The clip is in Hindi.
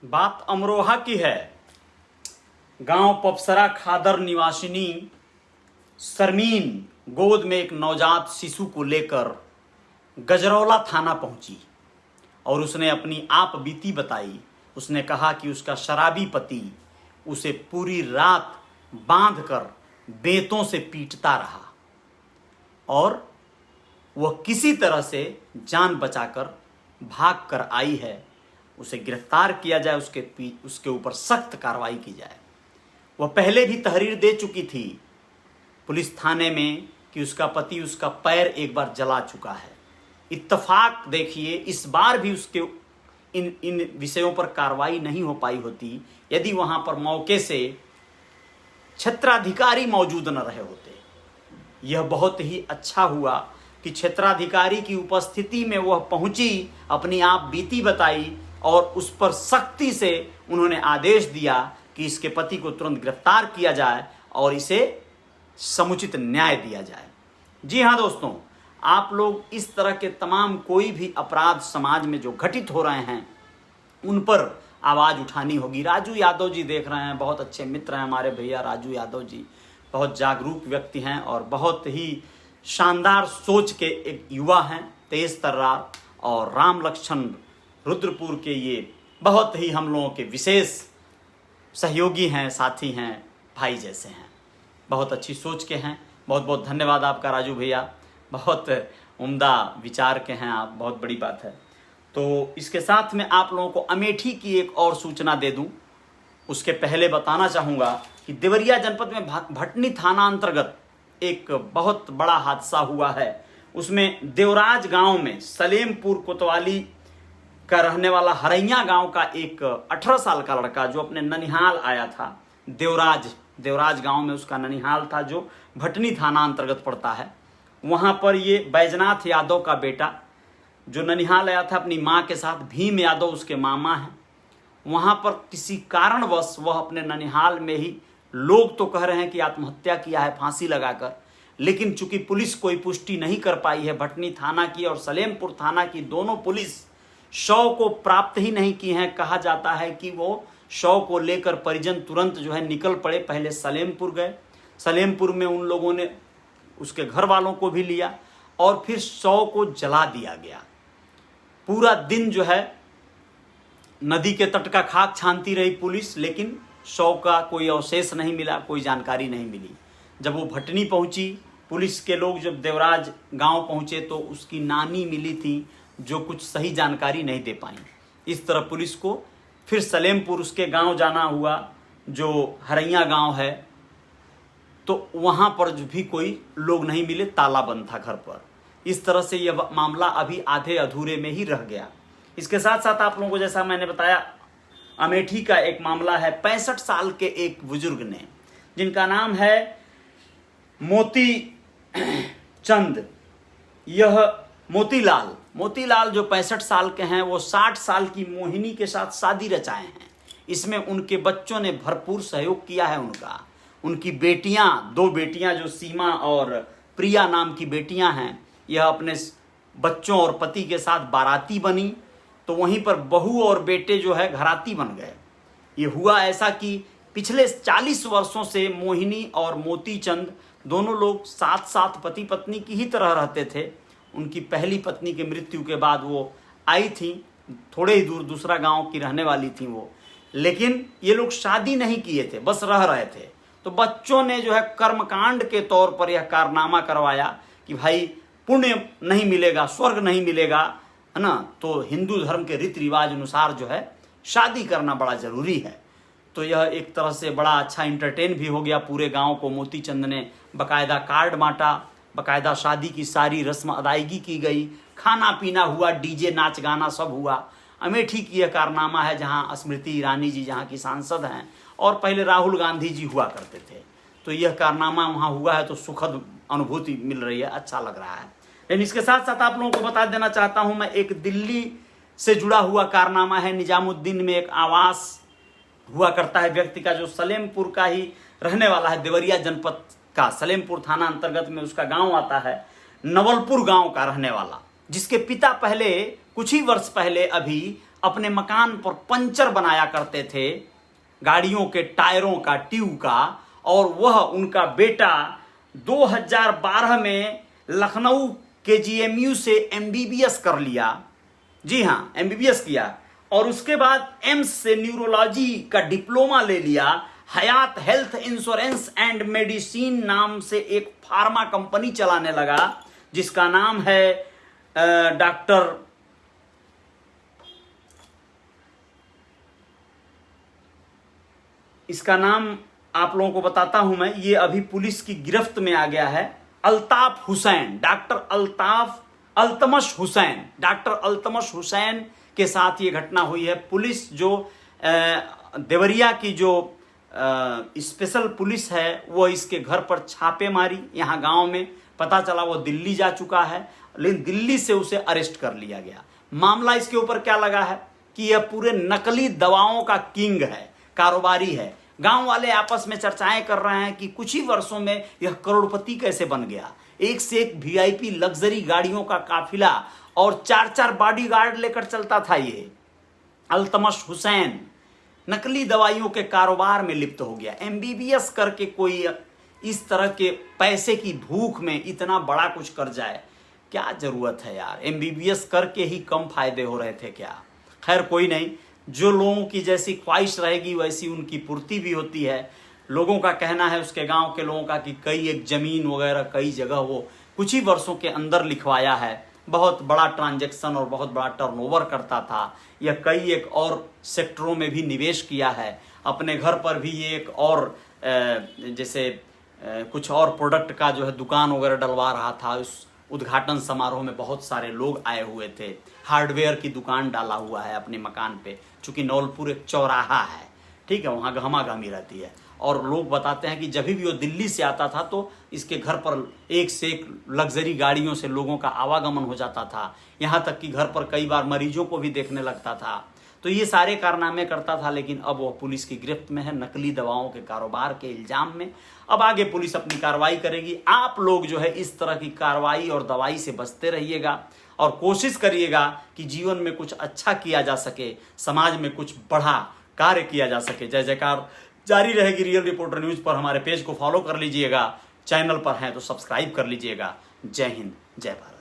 बात अमरोहा की है। गांव पपसरा खादर निवासिनी सरमीन गोद में एक नवजात शिशु को लेकर गजरौला थाना पहुंची और उसने अपनी आप बीती बताई। उसने कहा कि उसका शराबी पति उसे पूरी रात बांधकर बेंतों से पीटता रहा और वह किसी तरह से जान बचाकर भाग कर आई है। उसे गिरफ्तार किया जाए, उसके ऊपर सख्त कार्रवाई की जाए। वह पहले भी तहरीर दे चुकी थी पुलिस थाने में कि उसका पति उसका पैर एक बार जला चुका है। इत्तफाक देखिए, इस बार भी उसके इन विषयों पर कार्रवाई नहीं हो पाई होती यदि वहां पर मौके से क्षेत्राधिकारी मौजूद न रहे होते। यह बहुत ही अच्छा हुआ कि क्षेत्राधिकारी की उपस्थिति में वह पहुंची, अपनी आप बीती बताई और उस पर सख्ती से उन्होंने आदेश दिया कि इसके पति को तुरंत गिरफ्तार किया जाए और इसे समुचित न्याय दिया जाए। जी हाँ दोस्तों, आप लोग इस तरह के तमाम कोई भी अपराध समाज में जो घटित हो रहे हैं उन पर आवाज़ उठानी होगी। राजू यादव जी देख रहे हैं, बहुत अच्छे मित्र हैं हमारे भैया राजू यादव जी, बहुत जागरूक व्यक्ति हैं और बहुत ही शानदार सोच के एक युवा हैं, तेज तर्रार। और राम लक्ष्मण रुद्रपुर के ये बहुत ही हम लोगों के विशेष सहयोगी हैं, साथी हैं, भाई जैसे हैं, बहुत अच्छी सोच के हैं। बहुत बहुत धन्यवाद आपका राजू भैया, बहुत उम्दा विचार के हैं आप, बहुत बड़ी बात है। तो इसके साथ में आप लोगों को अमेठी की एक और सूचना दे दूं। उसके पहले बताना चाहूँगा कि देवरिया जनपद में भटनी थाना अंतर्गत एक बहुत बड़ा हादसा हुआ है। उसमें देवराज गांव में सलेमपुर कोतवाली का रहने वाला हरैया गांव का एक 18 साल का लड़का जो अपने ननिहाल आया था, देवराज गांव में उसका ननिहाल था जो भटनी थाना अंतर्गत पड़ता है। वहां पर ये बैजनाथ यादव का बेटा जो ननिहाल आया था अपनी मां के साथ, भीम यादव उसके मामा हैं। वहां पर किसी कारणवश वह अपने ननिहाल में ही, लोग तो कह रहे हैं कि आत्महत्या किया है फांसी लगाकर, लेकिन चूंकि पुलिस कोई पुष्टि नहीं कर पाई है, भटनी थाना की और सलेमपुर थाना की दोनों पुलिस शव को प्राप्त ही नहीं की हैं। कहा जाता है कि वो शव को लेकर परिजन तुरंत जो है निकल पड़े, पहले सलेमपुर गए, सलेमपुर में उन लोगों ने उसके घर वालों को भी लिया और फिर शव को जला दिया गया। पूरा दिन जो है नदी के तट का खाक छानती रही पुलिस, लेकिन शव का कोई अवशेष नहीं मिला, कोई जानकारी नहीं मिली। जब वो भटनी पहुंची, पुलिस के लोग जब देवराज गांव पहुंचे तो उसकी नानी मिली थी जो कुछ सही जानकारी नहीं दे पाई। इस तरह पुलिस को फिर सलेमपुर उसके गांव जाना हुआ जो हरैया गांव है, तो वहां पर भी कोई लोग नहीं मिले, ताला बंद था घर पर। इस तरह से यह मामला अभी आधे अधूरे में ही रह गया। इसके साथ साथ आप लोगों को जैसा मैंने बताया, अमेठी का एक मामला है। 65 साल के एक बुजुर्ग ने, जिनका नाम है मोती चंद, यह मोतीलाल जो 65 साल के हैं, वो 60 साल की मोहिनी के साथ शादी रचाए हैं। इसमें उनके बच्चों ने भरपूर सहयोग किया है। उनकी बेटियां, 2 बेटियां जो सीमा और प्रिया नाम की बेटियां हैं, यह अपने बच्चों और पति के साथ बाराती बनी, तो वहीं पर बहू और बेटे जो है घराती बन गए। ये हुआ ऐसा कि पिछले 40 वर्षों से मोहिनी और मोतीचंद दोनों लोग साथ साथ पति पत्नी की ही तरह रहते थे। उनकी पहली पत्नी की मृत्यु के बाद वो आई थी, थोड़े ही दूर दूसरा गांव की रहने वाली थी वो, लेकिन ये लोग शादी नहीं किए थे, बस रह रहे थे। तो बच्चों ने जो है कर्मकांड के तौर पर यह कारनामा करवाया कि भाई पुण्य नहीं मिलेगा, स्वर्ग नहीं मिलेगा, है ना, तो हिंदू धर्म के रीति रिवाज अनुसार जो है शादी करना बड़ा जरूरी है। तो यह एक तरह से बड़ा अच्छा इंटरटेन भी हो गया पूरे गांव को। मोतीचंद ने बकायदा कार्ड बांटा, बकायदा शादी की सारी रस्म अदायगी की गई, खाना पीना हुआ, डीजे नाच गाना सब हुआ। अमेठी की यह कारनामा है जहां स्मृति ईरानी जी जहां की सांसद हैं और पहले राहुल गांधी जी हुआ करते थे। तो यह कारनामा वहां हुआ है, तो सुखद अनुभूति मिल रही है, अच्छा लग रहा है। लेकिन इसके साथ साथ आप लोगों को बता देना चाहता हूं मैं, एक दिल्ली से जुड़ा हुआ कारनामा है। निजामुद्दीन में एक आवास हुआ करता है व्यक्ति का जो सलेमपुर का ही रहने वाला है, देवरिया जनपद का सलेमपुर थाना अंतर्गत में उसका गांव आता है, नवलपुर गांव का रहने वाला, जिसके पिता पहले कुछ ही वर्ष पहले अभी अपने मकान पर पंचर बनाया करते थे, गाड़ियों के टायरों का, ट्यूब का। और वह उनका बेटा 2012 में लखनऊ KGMU से MBBS कर लिया। जी हाँ, MBBS किया। और उसके बाद एम्स से न्यूरोलॉजी का डिप्लोमा ले लिया। हयात हेल्थ इंश्योरेंस एंड मेडिसिन नाम से एक फार्मा कंपनी चलाने लगा, जिसका नाम है डॉक्टर इसका नाम आप लोगों को बताता हूं मैं, ये अभी पुलिस की गिरफ्त में आ गया है। अल्ताफ हुसैन, डॉक्टर अल्तमश हुसैन, डॉक्टर अल्तमश हुसैन के साथ ये घटना हुई है। पुलिस जो देवरिया की जो स्पेशल पुलिस है वो इसके घर पर छापे मारी। यहाँ गांव में पता चला वो दिल्ली जा चुका है, लेकिन दिल्ली से उसे अरेस्ट कर लिया गया। मामला इसके ऊपर क्या लगा है कि यह पूरे नकली दवाओं का किंग है, कारोबारी है। गांव वाले आपस में चर्चाएं कर रहे हैं कि कुछ ही वर्षों में यह करोड़पति कैसे बन गया। एक से एक VIP लग्जरी गाड़ियों का काफिला और 4-4 बॉडीगार्ड लेकर चलता था। ये अल्तमश हुसैन नकली दवाइयों के कारोबार में लिप्त हो गया। MBBS करके कोई इस तरह के पैसे की भूख में इतना बड़ा कुछ कर जाए, क्या जरूरत है यार। MBBS करके ही कम फायदे हो रहे थे क्या। खैर कोई नहीं, जो लोगों की जैसी ख्वाहिश रहेगी वैसी उनकी पूर्ति भी होती है। लोगों का कहना है, उसके गांव के लोगों का, कि कई एक जमीन वगैरह कई जगह वो कुछ ही वर्षों के अंदर लिखवाया है। बहुत बड़ा ट्रांजैक्शन और बहुत बड़ा टर्नओवर करता था। यह कई एक और सेक्टरों में भी निवेश किया है। अपने घर पर भी ये एक और जैसे कुछ और प्रोडक्ट का जो है दुकान वगैरह डलवा रहा था। उस उद्घाटन समारोह में बहुत सारे लोग आए हुए थे। हार्डवेयर की दुकान डाला हुआ है अपने मकान पे, चूंकि नौलपुर एक चौराहा है, ठीक है, वहाँ गहमागहमी रहती है। और लोग बताते हैं कि जब भी वो दिल्ली से आता था तो इसके घर पर एक से एक लग्जरी गाड़ियों से लोगों का आवागमन हो जाता था। यहाँ तक कि घर पर कई बार मरीजों को भी देखने लगता था। तो ये सारे कारनामे करता था, लेकिन अब वह पुलिस की गिरफ्त में है नकली दवाओं के कारोबार के इल्जाम में। अब आगे पुलिस अपनी कार्रवाई करेगी। आप लोग जो है इस तरह की कार्रवाई और दवाई से बचते रहिएगा और कोशिश करिएगा कि जीवन में कुछ अच्छा किया जा सके, समाज में कुछ बड़ा कार्य किया जा सके। जय जयकार जारी रहेगी रियल रिपोर्टर न्यूज पर। हमारे पेज को फॉलो कर लीजिएगा, चैनल पर हैं तो सब्सक्राइब कर लीजिएगा। जय हिंद, जय भारत।